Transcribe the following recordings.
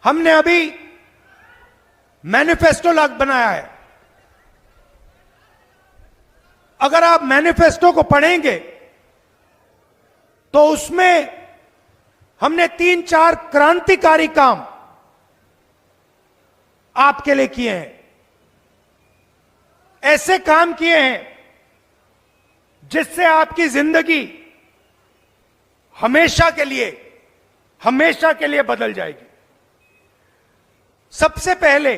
हमने अभी मैनिफेस्टो बनाया है। अगर आप मैनिफेस्टो को पढ़ेंगे तो उसमें हमने 3-4 क्रांतिकारी काम आपके लिए किए हैं। ऐसे काम किए हैं जिससे आपकी जिंदगी हमेशा के लिए बदल जाएगी। सबसे पहले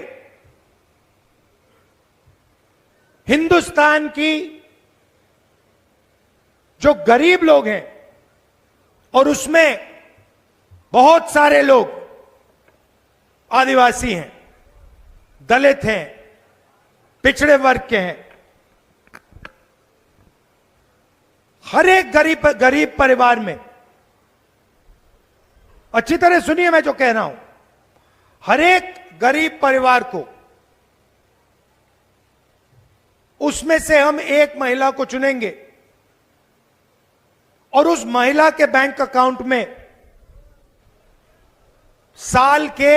हिंदुस्तान की जो गरीब लोग हैं, और उसमें बहुत सारे लोग आदिवासी हैं, दलित हैं, पिछड़े वर्ग के हैं, हर एक गरीब परिवार में, अच्छी तरह सुनिए मैं जो कह रहा हूं, हर एक गरीब परिवार को, उसमें से हम एक महिला को चुनेंगे और उस महिला के बैंक अकाउंट में साल के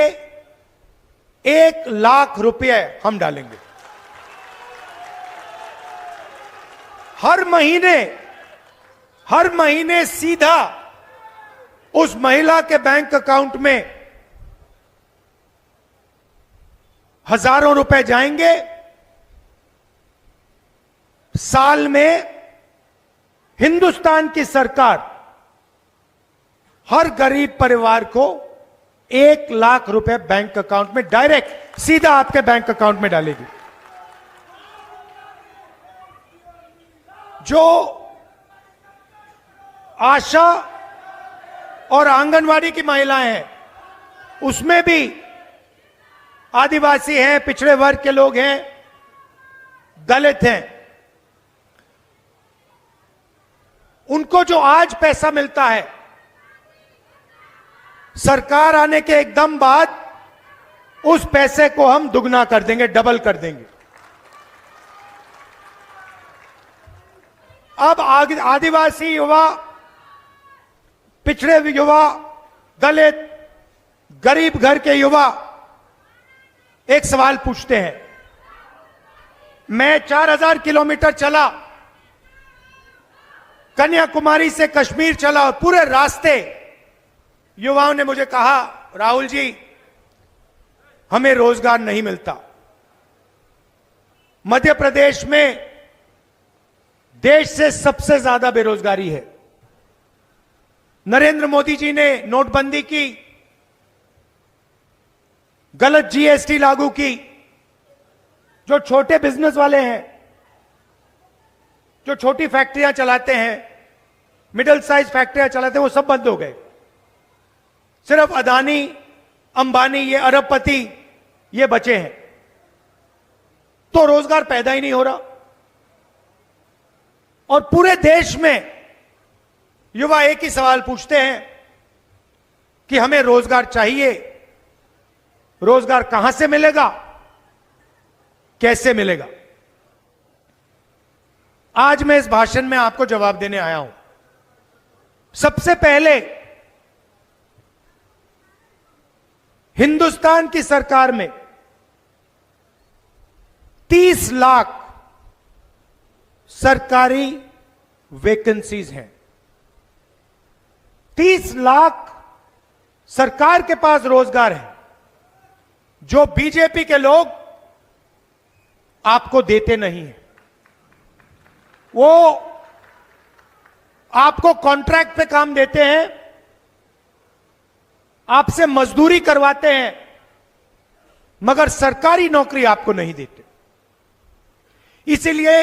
1 लाख रुपए हम डालेंगे। हर महीने सीधा उस महिला के बैंक अकाउंट में हजारों रुपए जाएंगे। साल में हिंदुस्तान की सरकार हर गरीब परिवार को 1 लाख रुपए बैंक अकाउंट में डायरेक्ट सीधा आपके बैंक अकाउंट में डालेगी। जो आशा और आंगनवाड़ी की महिलाएं हैं, उसमें भी आदिवासी हैं, पिछड़े वर्ग के लोग हैं, दलित हैं। उनको जो आज पैसा मिलता है, सरकार आने के एकदम बाद उस पैसे को हम दुगना कर देंगे, डबल कर देंगे। अब आदिवासी युवा, पिछड़े युवा, दलित, गरीब घर के युवा एक सवाल पूछते हैं। मैं 4000 किलोमीटर चला, कन्याकुमारी से कश्मीर चला, और पूरे रास्ते युवाओं ने मुझे कहा, राहुल जी हमें रोजगार नहीं मिलता। मध्य प्रदेश में देश से सबसे ज्यादा बेरोजगारी है। नरेंद्र मोदी जी ने नोटबंदी की, गलत जीएसटी लागू की, जो छोटे बिजनेस वाले हैं, जो छोटी फैक्ट्रियां चलाते हैं, मिडिल साइज फैक्ट्रियां चलाते हैं, वो सब बंद हो गए। सिर्फ अदानी, अंबानी, ये अरबपति ये बचे हैं। तो रोजगार पैदा ही नहीं हो रहा। और पूरे देश में युवा एक ही सवाल पूछते हैं कि हमें रोजगार चाहिए। रोजगार कहां से मिलेगा, कैसे मिलेगा? आज मैं इस भाषण में आपको जवाब देने आया हूं। सबसे पहले हिंदुस्तान की सरकार में 30 लाख सरकारी वैकेंसीज हैं। 30 लाख सरकार के पास रोजगार है, जो बीजेपी के लोग आपको देते नहीं हैं। वो आपको कॉन्ट्रैक्ट पे काम देते हैं, आपसे मजदूरी करवाते हैं, मगर सरकारी नौकरी आपको नहीं देते। इसीलिए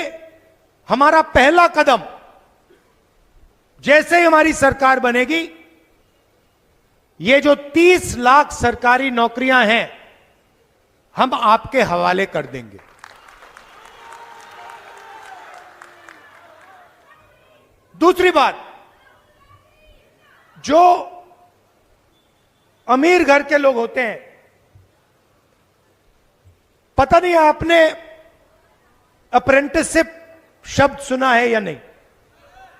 हमारा पहला कदम, जैसे ही हमारी सरकार बनेगी, ये जो 30 लाख सरकारी नौकरियां हैं, हम आपके हवाले कर देंगे। दूसरी बात, जो अमीर घर के लोग होते हैं, पता नहीं आपने अप्रेंटिसशिप शब्द सुना है या नहीं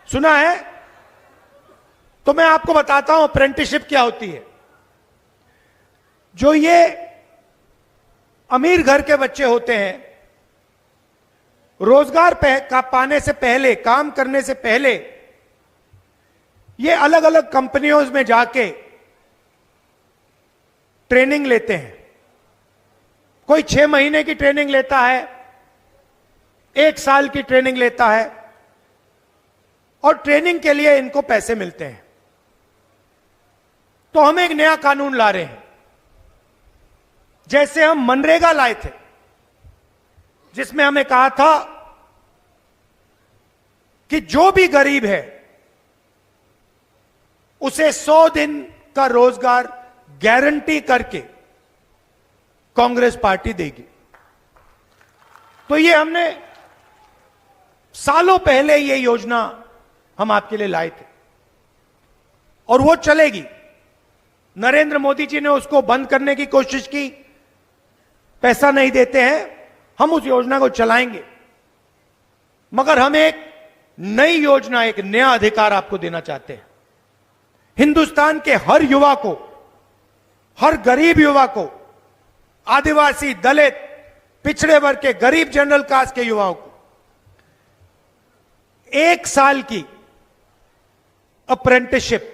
सुना है? तो मैं आपको बताता हूं अप्रेंटिसशिप क्या होती है। जो ये अमीर घर के बच्चे होते हैं, रोजगार का पाने से पहले, काम करने से पहले ये अलग अलग कंपनियों में जाके ट्रेनिंग लेते हैं। कोई 6 महीने की ट्रेनिंग लेता है, 1 साल की ट्रेनिंग लेता है, और ट्रेनिंग के लिए इनको पैसे मिलते हैं। तो हम एक नया कानून ला रहे हैं, जैसे हम मनरेगा लाए थे, जिसमें हमें कहा था कि जो भी गरीब है उसे 100 दिन का रोजगार गारंटी करके कांग्रेस पार्टी देगी। तो ये हमने सालों पहले ये योजना हम आपके लिए लाए थे, और वो चलेगी। नरेंद्र मोदी जी ने उसको बंद करने की कोशिश की, पैसा नहीं देते हैं, हम उस योजना को चलाएंगे, मगर हम एक नई योजना, एक नया अधिकार आपको देना चाहते हैं। हिंदुस्तान के हर युवा को, हर गरीब युवा को, आदिवासी, दलित, पिछड़े वर्ग के, गरीब जनरल कास्ट के युवाओं को 1 साल की अप्रेंटिसशिप,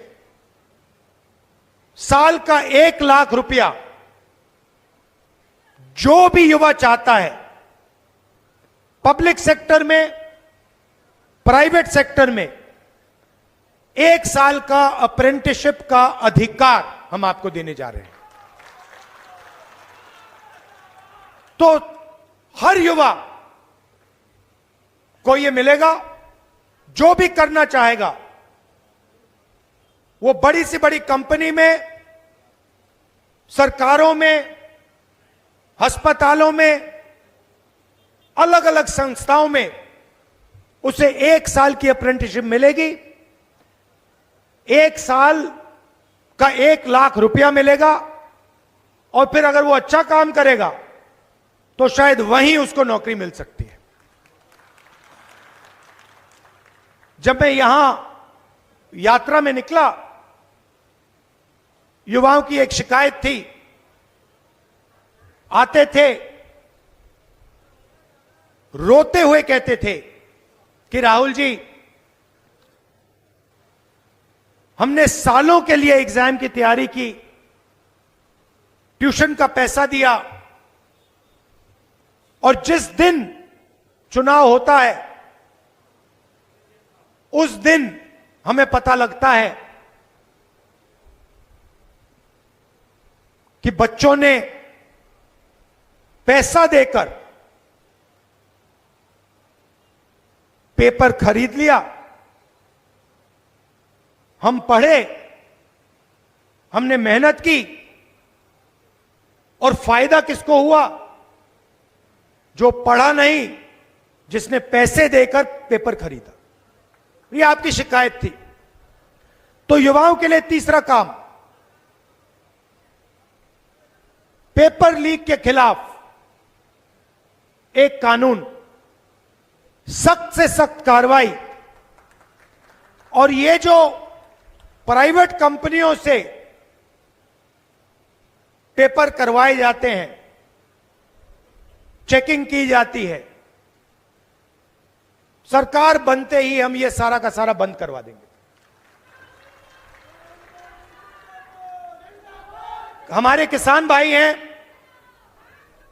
साल का 1 लाख रुपया, जो भी युवा चाहता है, पब्लिक सेक्टर में, प्राइवेट सेक्टर में, 1 साल का अप्रेंटिसशिप का अधिकार हम आपको देने जा रहे हैं। तो हर युवा को यह मिलेगा। जो भी करना चाहेगा वो बड़ी से बड़ी कंपनी में, सरकारों में, अस्पतालों में, अलग अलग संस्थाओं में उसे 1 साल की अप्रेंटिसशिप मिलेगी। 1 साल का 1 लाख रुपया मिलेगा, और फिर अगर वो अच्छा काम करेगा तो शायद वहीं उसको नौकरी मिल सकती है। जब मैं यहां यात्रा में निकला, युवाओं की एक शिकायत थी। आते थे, रोते हुए कहते थे कि राहुल जी, हमने सालों के लिए एग्जाम की तैयारी की, ट्यूशन का पैसा दिया, और जिस दिन चुनाव होता है उस दिन हमें पता लगता है कि बच्चों ने पैसा देकर पेपर खरीद लिया। हम पढ़े, हमने मेहनत की, और फायदा किसको हुआ? जो पढ़ा नहीं, जिसने पैसे देकर पेपर खरीदा। ये आपकी शिकायत थी। तो युवाओं के लिए तीसरा काम, पेपर लीक के खिलाफ एक कानून, सख्त से सख्त कार्रवाई। और ये जो प्राइवेट कंपनियों से पेपर करवाए जाते हैं, चेकिंग की जाती है, सरकार बनते ही हम ये सारा का सारा बंद करवा देंगे। हमारे किसान भाई हैं,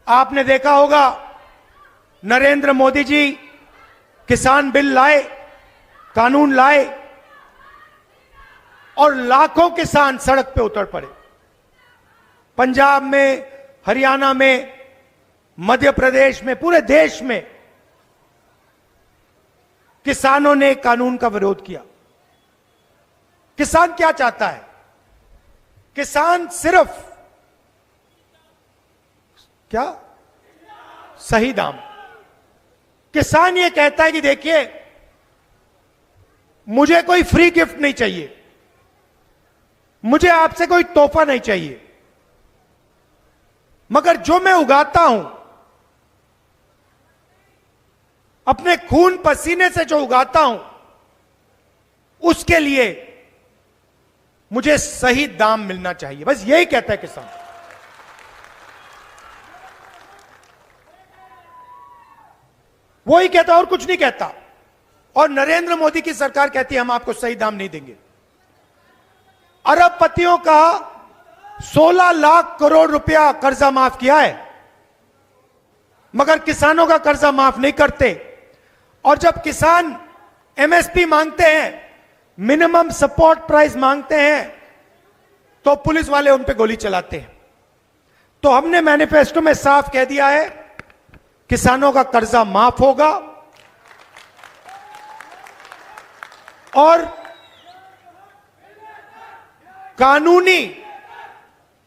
आपने देखा होगा नरेंद्र मोदी जी किसान बिल लाए, कानून लाए, और लाखों किसान सड़क पे उतर पड़े। पंजाब में, हरियाणा में, मध्य प्रदेश में, पूरे देश में किसानों ने कानून का विरोध किया। किसान क्या चाहता है? किसान सिर्फ क्या? सही दाम। किसान ये कहता है कि देखिए, मुझे कोई फ्री गिफ्ट नहीं चाहिए, मुझे आपसे कोई तोहफा नहीं चाहिए, मगर जो मैं उगाता हूं, अपने खून पसीने से जो उगाता हूं, उसके लिए मुझे सही दाम मिलना चाहिए। बस यही कहता है किसान। वो ही कहता और कुछ नहीं कहता। और नरेंद्र मोदी की सरकार कहती है हम आपको सही दाम नहीं देंगे। अरबपतियों का 16 लाख करोड़ रुपया कर्जा माफ किया है, मगर किसानों का कर्जा माफ नहीं करते। और जब किसान एमएसपी मांगते हैं, मिनिमम सपोर्ट प्राइस मांगते हैं, तो पुलिस वाले उन पे गोली चलाते हैं। तो हमने मैनिफेस्टो में साफ कह दिया है किसानों का कर्जा माफ होगा और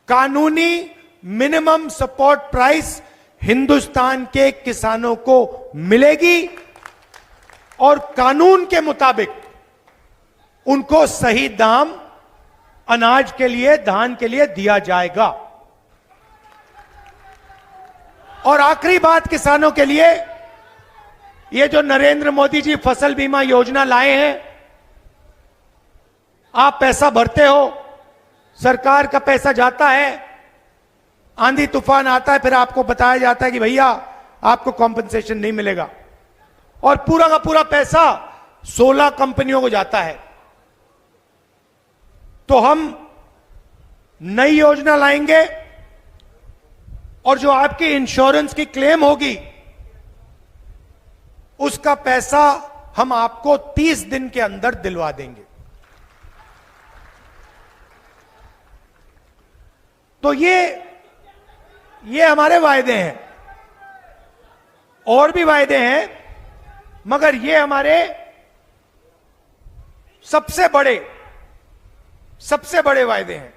कानूनी मिनिमम सपोर्ट प्राइस हिंदुस्तान के किसानों को मिलेगी और कानून के मुताबिक उनको सही दाम अनाज के लिए, धान के लिए दिया जाएगा। और आखिरी बात किसानों के लिए, ये जो नरेंद्र मोदी जी फसल बीमा योजना लाए हैं, आप पैसा भरते हो, सरकार का पैसा जाता है, आंधी तूफान आता है, फिर आपको बताया जाता है कि भैया आपको कॉम्पेंसेशन नहीं मिलेगा, और पूरा का पूरा पैसा 16 कंपनियों को जाता है। तो हम नई योजना लाएंगे और जो आपकी इंश्योरेंस की क्लेम होगी उसका पैसा हम आपको 30 दिन के अंदर दिलवा देंगे। तो ये हमारे वायदे हैं। और भी वायदे हैं, मगर ये हमारे सबसे बड़े वायदे हैं।